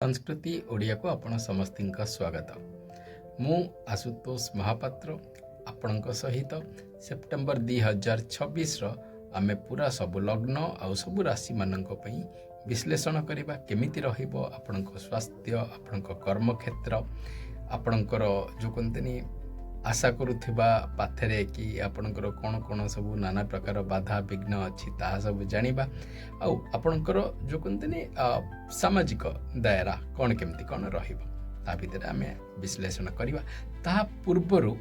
संस्कृति ओडिया को आपण समस्त स्वागत। मु आशुतोष महापात्र आपण सहित सेप्टेम्बर 2026 आमे पूरा सबु लग्न आउ सबु राशि मानक पई विश्लेषण करबा केमिति रहिबो आपणक स्वास्थ्य आपणक कर्म क्षेत्र आपणकर जो कहतनी आशा करुवा पाथरे कि आपणकर कौन कौन सब नाना प्रकार बाधा विघ्न अच्छी ताहा सब जानिबा आउ आपणकर जो कहतनी सामाजिक दायरा कौन केमती कौन रहिबो ता भितर आमे विश्लेषण करबा। ता पूर्वरु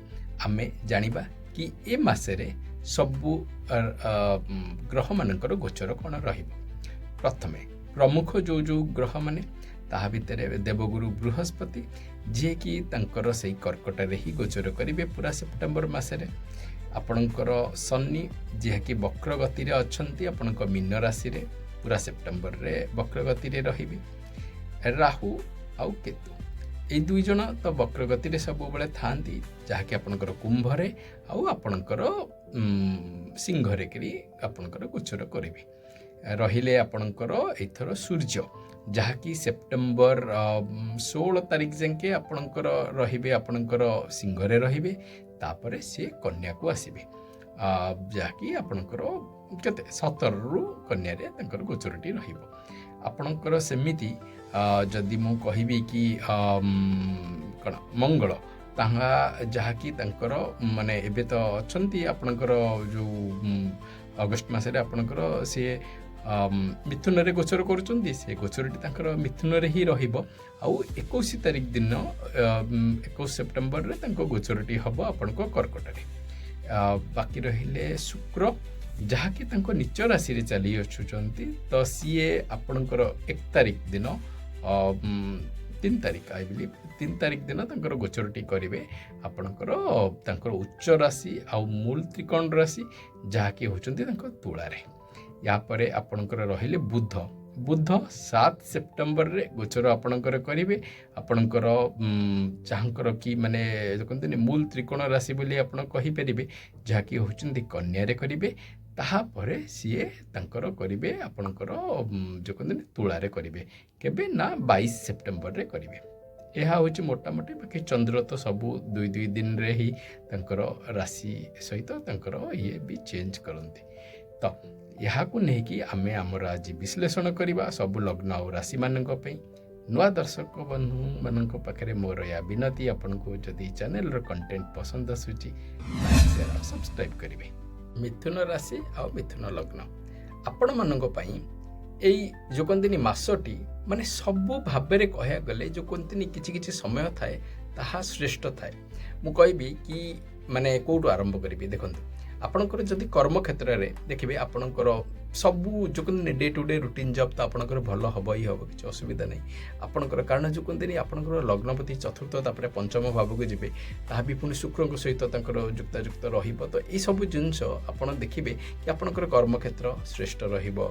आमे जानिबा कि ए मासरे सबु ग्रह मानकर गोचर कौन रहिबो। प्रथमे प्रमुख जो जो ग्रह माने ताहा भितर देवगुरु बृहस्पति जी कि तंकर सही कर्कट रे ही गोचर करिवे पूरा सेप्टेम्बर मासरे। आपणकर शनि जी कि वक्र गति रे अछंती आपणक मीन राशि रे पूरा सेप्टेम्बर रे वक्र गति रे रहिबे। राहु आउ केतु ए दुई जन तो वक्र गति रे सब बेले थांती जहाँकि आपणकर कुंभ रे आउ आपणकर सिंह रे करी आपणकर गोचर करिवे। रहिले आपणकर एथर सूर्य जहाँकि सेप्टेम्बर 16 तारिख जाके आपणकर रहिबे आपणकर सिंह रे रहिबे तापरे से कन्या को आसीबे जहाँकि आपणकर केते 17 रु कन्या रे तंकर गोचरटी रहिबो। आपणकर सेमिति जदि मु कहिबी कि कण मंगल ताहा जहाँकि तंकर माने एबे तो अछंती आपणकर जो अगस्त मासरे आपणकर से मिथुन रे गोचर करुचंदी से गोचरटी तांकर मिथुन रे ही रहिबो। आउ 21 तारिख दिन 21 सेप्टेम्बर रे तांको गोचरटी हबो आपणको कर्कट रे। बाकी रहिले शुक्र जहाँकि तांको नीच राशि रे चली अछुचंती तो सीए आपणकर 1 तारिख दिन 3 तारिख आई बिलीव 3 तारिख दिन तांकर गोचरटी करिवे आपणकर तांकर उच्च राशि आउ मूल त्रिकोण राशि जहाँकि होचंती तांको तुला रे। या परे आपणकर रहिले बुध 7 सेप्टेम्बर रे गोचर आपणकर करिवे। आपणकर चाहकर कि माने जो कहते मूल त्रिकोण राशि बोली आपण कहि परिबे जहाँकि होचंती कन्या रे करिवे। ताहा परे सीए तांकर करिवे आपणकर जो कहते तुला रे करिवे केबे ना 22 सेप्टेम्बर रे करिवे। यह हूँ मोटामोटी बाकी चंद्र तो सबू 2 दिन रे ही तांकर राशि सहित तांकर ये भी चेंज करती। तो यहाँ को लेकिन आमे आमर आज विश्लेषण करवा सबु लग्न और राशि मानक पई। नुआ दर्शक बंधु मानक पाखरे मोर या विनती आपन को जदि चैनल रो कंटेंट पसंद आसुची लाइक शेयर और सब्सक्राइब करिवे। मिथुन राशि और मिथुन लग्न आपण मानक पई एई जो कहतनी मासटी माने सबु भाबरे कहया गले जो कहतनी किछि समय थाए ताहा श्रेष्ठ थाए। मु कहबी कि माने कोठु आरंभ करिबी। देखंतु आपणकर जदि कर्म क्षेत्र रे देखिबे आपणकर सबू जो कहते day to day routine job तो आपणकर भल हम ही हम किसी असुविधा नहीं आपणकर कारण जो कहते आपणकर लग्नपति चतुर्थ तापर पंचम भाव को जीवे ता भी पुणी शुक्र सहित युक्तायुक्त रहिबो। तो ये सब जिनस आपड़ देखिए कि आपणकर कर्म क्षेत्र श्रेष्ठ रहिबो।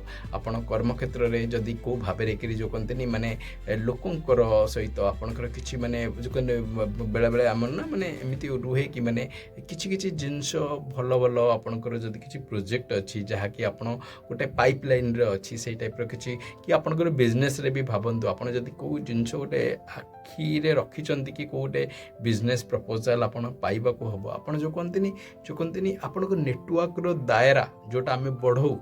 कर्म क्षेत्र रे जदि को भाव जो कहते माने लोकंकर सहित आपणकर किछि माने जो कहते बेले बेले आम ना माने एमती रुहे कि माने किछि जिनस भल भल आपणकर जदि किछि प्रोजेक्ट अछि जहाँकि आपण गोटे पाइपलाइन रे अच्छी से टाइप किसी कि आपंकर बिजनेस रे भी भावतु आप को जिनस गोटे आखि रे रखिंट कि गोटे बिजनेस प्रपोजाल आप पाइबा को हम आप जो कहते आपंकर नेटवर्क रो दायरा जोटा आम बढ़ाऊ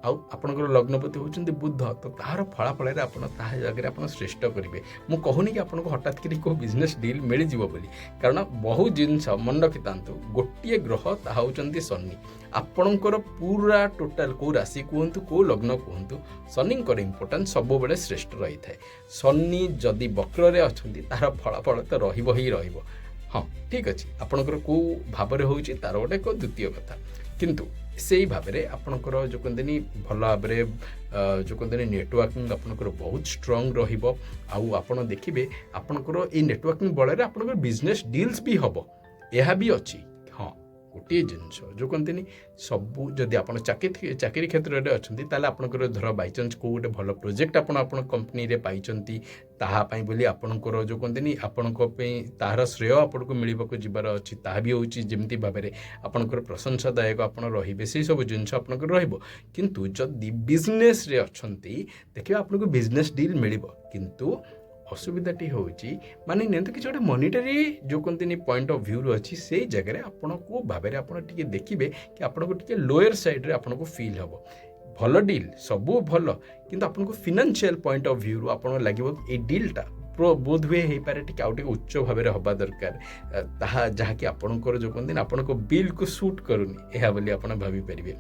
आउ आपंकर लग्नपति होती बुध तो तार फलाफल जगह आप श्रेष्ठ करेंगे। मु कहूनी कि आपको हठात कि बिजनेस डील मिल जाव बोली कारण बहुत जिनस मन रखि था गोटे ग्रह ताहा होचंती शनि। आपणकर पूरा टोटाल को राशि कहतु को लग्न कहतु शनिंकर इंपोर्टेंस सब बेले श्रेष्ठ रही है। शनि जदि वक्र रे अच्छी तार फलाफल तो रहिबो ही रहिबो। हाँ ठीक अच्छे आपणकर को भाव होची तार गोटे को द्वितीय कथा किंतु से ही भाव में आपणकर जो कहते भल भाव जो कहते नेटवर्किंग आपणकर बहुत स्ट्रंग रहिबो। आउ आपण देखिबे आपणकर ए नेटवर्किंग बल आपणकर बिजनेस डील्स भी हबो यह भी अच्छी। हाँ गोटे जिनस जो कहते सबू जदि आप चाकरी क्षेत्र में अच्छा ताले आपणकर धर बाई चान्स को गोटे भल प्रोजेक्ट आप कंपनी रे पाइचंती ताहापाई बोली आपणकर जो कहते आपण तार श्रेय आपको मिलवाक जबार अच्छी ताहा भी होची जेमती भाव में आपणकर प्रशंसादायक आप रे से सब जिनस आपणकर रहिबो। किंतु जदि बिजनेस रे अच्छंती देखिए आपको बिजनेस डील मिलिबो किंतु असुविधाटी हूँ माने नियंतु किसी गोटे मॉनिटरी जो कहते पॉइंट ऑफ व्यू अच्छी से जगह आपन को भाव में देखिए कि आपको टे लोअर साइड रे आपन को फील हम भल डील सबू भल किंतु आपन को फाइनेंशियल पॉइंट ऑफ व्यू आपन लगे ये डीलटा बोध हुए हो पारे टी आउ उच्च भाव में हवा दरकार ताहा जहाँकि आपणकर जो कहते आपण बिल को सुट करूनी यह बोली आप भाविपारे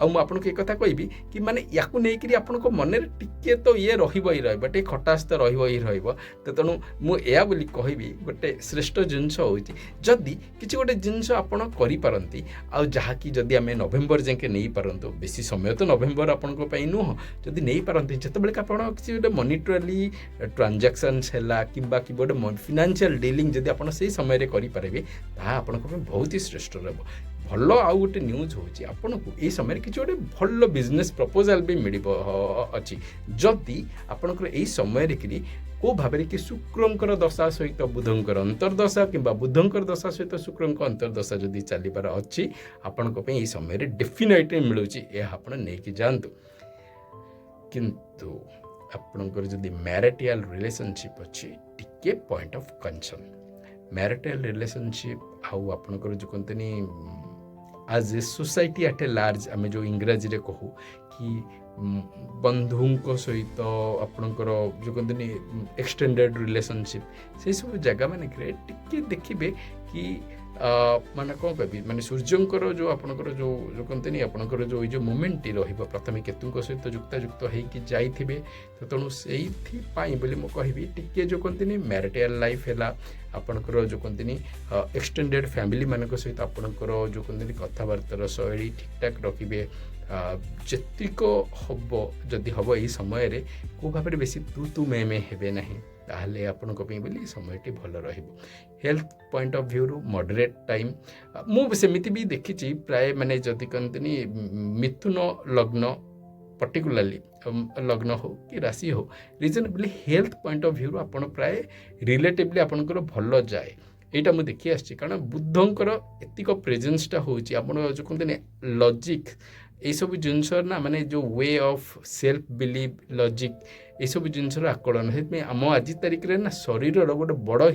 आपको एक कथा कहबी कि माने या नहीं आपण मन टिके तो ये रे खटास तो तो तेणु मुझे बोली कहबी गोटे श्रेष्ठ जिनस हूँ जदि किसी गोटे जिनस आपण करपारती आ जहाँकि जदि आम नवेम्बर जाके नहीं पारतु बेसी समय तो नवेम्बर आपण नुह जदि नहीं पारती जिते आप किसी गोटे मॉनिटरी ट्रांजैक्शंस है कि गोटे फाइनेंशियल डीलिंग जदि आप समय करेंगे ताकि बहुत ही श्रेष्ठ रहा भल आउ गोटे न्यूज होची आपन को ए समय किसी गोटे भल बिजनेस प्रपोजल भी मिल अच्छी जदि आपनकर ए समय को भाव कि शुक्रंकर दशा सहित बुधंकर अंतर्दशा कि बुधंकर दशा सहित शुक्रंक अंतर्दशा जदि चलबार अच्छी आपण ये समय डेफिनेटली मिलूँ यह आप नहीं जातु किंतु आपणकर जदि मैरिटल रिलेशनशिप अच्छी टिके point of concern marital relationship आउ आपणकर जो कहते आज a society at a large आम जो इंग्राजी रे कहू कि बंधुओं सहित आपणकर जो कहते एक्सटेंडेड रिलेशनशिप से सब जगह मान टिके देखिए कि माने कौन कहबी माने सूर्यंकर जो आपणकर जो कहते आपणकर जो ये मोमेंट प्रथम केतु सहित युक्तायुक्त होगी जाइए तो तेणु से बोली मुझे कहबी टिके जो कहते मैरिटल लाइफ है आपणकर जो कहते एक्सटेंडेड फैमिली मान सहित आपणकर जो कहते कथबार्तार शैली ठीक ठाक रखिए जेतिक हम जदि हम यही समय को भाव में बेसी तू मैं हेबे नहीं ताहले आपण बोली समयटी भल हेल्थ पॉइंट ऑफ व्यू रू मॉडरेट टाइम मुझे भी देखी प्राय माने जदि कहते मिथुन लग्न पर्टिकुलरली लग्न हो कि राशि हो reasonably health point of view आपण प्राय रिलेटिवली आपणकर भल जाए यहाँ मुझे देखी आसी कारण बुद्धंकर एतिक प्रेजेन्सटा हो जो कहते लॉजिक ये सब जिनस ना माने जो way of self believe logic ये सब जिनसर आकलन से आम आज तारिख रे ना शरीर गोटे बड़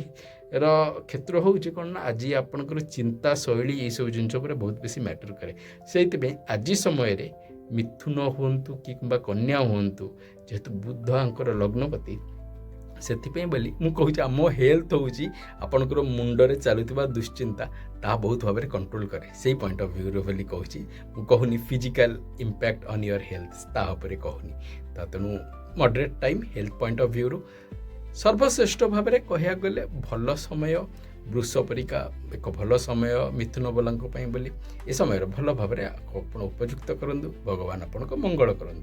क्षेत्र हूँ कौन ना आज आपंकर चिंता शैली ये सब जिनस बहुत बेसी मैटर करे से आज समय मिथुन हूँ कि कन्या हूँ जेहेतु बुध आंकर लग्नपति से बोली मुझे आम हेल्थ हूँ आपंकर मुंडरे चलुवा दुश्चिंता ता बहुत भाव में कंट्रोल करे से पॉइंट ऑफ व्यू बोली कहूनी physical impact on your health तापर कहूनी तेणु moderate time health point of view सर्वश्रेष्ठ भाव में कह गले भल समय वृष परिका एक भल समय मिथुन बलांको बोली ए समय भल भाव में उपयुक्त करूँ भगवान आपण मंगल करूँ।